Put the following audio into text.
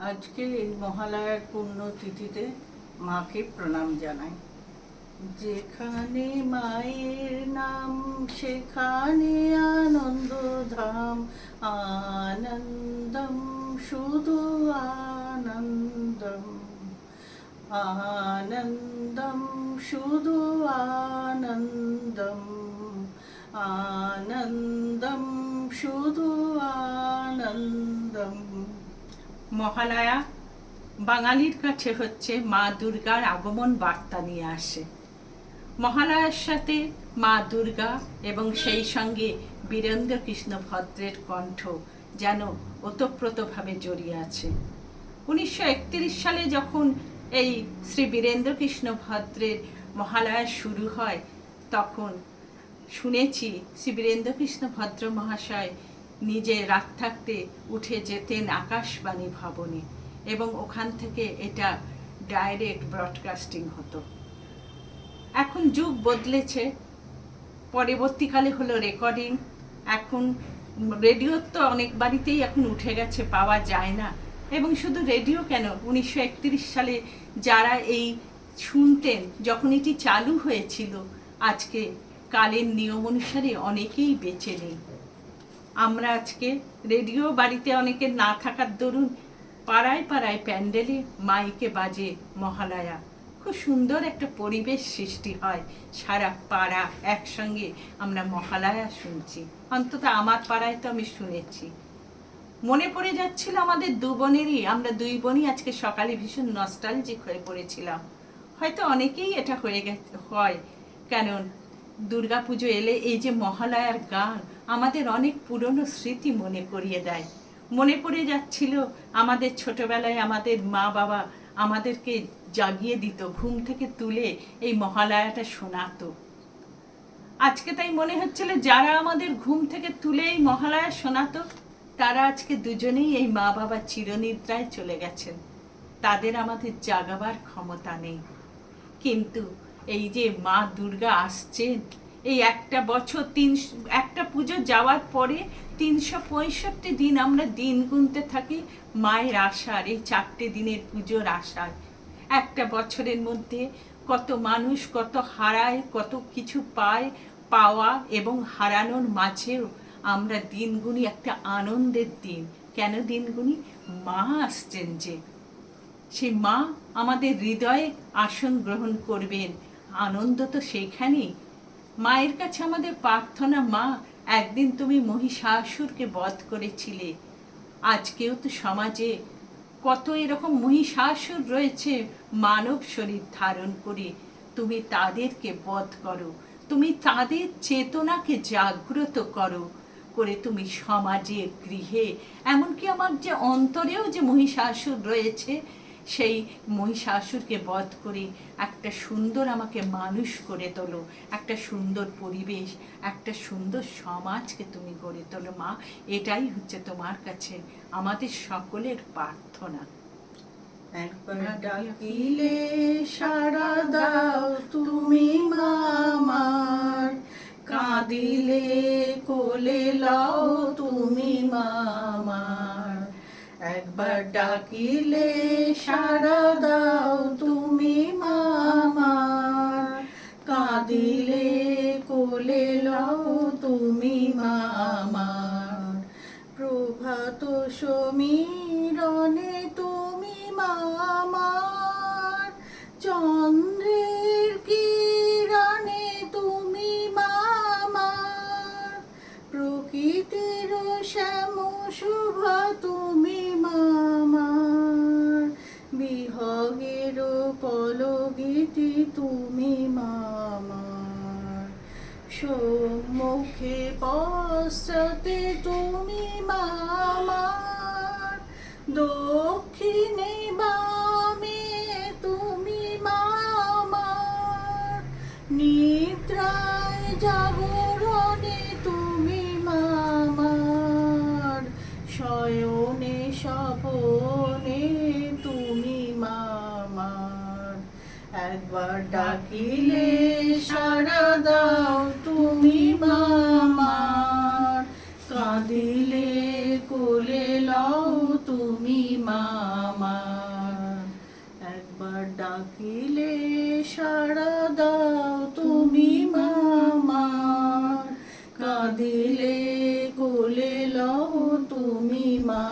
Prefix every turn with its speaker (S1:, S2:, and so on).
S1: আজকে এই মহালয়ার পুণ্যতিথিতে মাকে প্রণাম জানাই। যেখানে মায়ের নাম সেখানে আনন্দ ধাম, আনন্দম শুধু আনন্দম, আনন্দম শুধু আনন্দম, আনন্দম শুধু আনন্দম। মহালয়া বাঙালির কাছে হচ্ছে মা দুর্গার আগমন বার্তা নিয়ে আসে। মহালয়ার সাথে মা দুর্গা এবং সেই সঙ্গে বীরেন্দ্র কৃষ্ণ ভদ্রের কণ্ঠ যেন ওতপ্রোতভাবে জড়িয়ে আছে। 1931 সালে যখন এই শ্রী বীরেন্দ্র কৃষ্ণ ভদ্রের মহালয়া শুরু হয়, তখন শুনেছি শ্রী বীরেন্দ্র কৃষ্ণ ভদ্র মহাশয় নিজে রাত থাকতে উঠে যেতেন আকাশবাণী ভবনে এবং ওখান থেকে এটা ডাইরেক্ট ব্রডকাস্টিং হতো। এখন যুগ বদলেছে, পরবর্তীকালে হলো রেকর্ডিং। এখন রেডিওর তো অনেক বাড়িতেই এখন উঠে গেছে, পাওয়া যায় না। এবং শুধু রেডিও কেন, 1931 সালে যারা এই শুনতেন যখন এটি চালু হয়েছিল, আজকে কালের নিয়ম অনুসারে অনেকেই বেঁচে নেই। আমরা আজকে রেডিও বাড়িতে অনেকের না থাকার দরুন পাড়ায় পাড়ায় প্যান্ডেলে মাইকে বাজে মহালয়া। খুব সুন্দর একটা পরিবেশ সৃষ্টি হয়, সারা পাড়া একসঙ্গে আমরা মহালয়া শুনছি। অন্তত আমার পাড়ায় তো আমি শুনেছি। মনে পড়ে যাচ্ছিল আমাদের দু বোনেরই, আমরা দুই বোনই আজকে সকালে ভীষণ নস্টালজিক হয়ে পড়েছিলাম। হয়তো অনেকেই এটা হয়, কারণ দুর্গাপুজো এলে এই যে মহালয়ার গান আমাদের অনেক পুরনো স্মৃতি মনে করিয়ে দেয়। মনে পড়ে যাচ্ছিল আমাদের ছোটবেলায় আমাদের মা বাবা আমাদেরকে জাগিয়ে দিত, ঘুম থেকে তুলে এই মহালয়াটা শোনাতো। আজকে তাই মনে হচ্ছিল যারা আমাদের ঘুম থেকে তুলে এই মহালয়া শোনাতো, তারা আজকে দুজনেই এই মা বাবা চিরনিদ্রায় চলে গেছেন। তাদের আমাদের জাগাবার ক্ষমতা নেই। কিন্তু এই যে মা দুর্গা আসছেন, এই একটা বছর একটা পুজো যাওয়ার পরে 365 দিন আমরা দিন গুনতে থাকি মায়ের আশার, এই 4টে দিনের পুজোর আশার। একটা বছরের মধ্যে কত মানুষ কত হারায়, কত কিছু পায়, পাওয়া এবং হারানোর মাঝেও আমরা দিন গুনি একটা আনন্দের দিন। কেন দিন গুনি? মা আসছেন যে, সেই মা আমাদের হৃদয়ে আসন গ্রহণ করবেন। আনন্দ তো সেইখানেই। মায়ের কাছে আমাদের প্রার্থনা, মা একদিন তুমি মহিষাসুরকে বধ করেছিলে, আজকেও তো সমাজে কত এরকম মহিষাসুর রয়েছে মানব শরীর ধারণ করে, তুমি তাদেরকে বধ করো, তুমি তাদের চেতনাকে জাগ্রত করো করে তুমি সমাজে গৃহে, এমনকি আমার যে অন্তরেও যে মহিষাসুর রয়েছে, সেই মহিষাসুরকে বধ করে একটা সুন্দর আমাকে মানুষ করে তোলো, একটা সুন্দর পরিবেশ, একটা সুন্দর সমাজকে তুমি গড়ে তোলো মা। এটাই হচ্ছে তোমার কাছে আমাদের সকলের প্রার্থনা। একবার ডাকিলে সাড়া দাও তুমি মা আমার, কাঁদিলে কোলে লাও তুমি মা আমার। একবার ডাকিলে সাড়া দাও তুমি মা আমার, কাঁদিলে কোলে লাও তুমি মা আমার। প্রভাত সমীরণে তুমি মা আমার, চন্দ্রের কিরণে তুমি মা আমার, প্রকৃতির শ্যাম শোভা তুমি মা আমার, বিহগের কলগীতি তুমি মা আমার। সম্মুখে পশ্চাতে তুমি মা আমার, দক্ষিণে বামে তুমি মা আমার, নিদ্রায় জাগরণে তুমি মা আমার, শয়নে স্বপনে তুমি মা আমার। একবার ডাকিলে সাড়া দাও তুমি মা আমার, কাঁদিলে কোলে লাও তুমি মা আমার। একবার ডাকিলে সাড়া দাও তুমি মা আমার, কাঁদিলে কোলে লও তুমি মা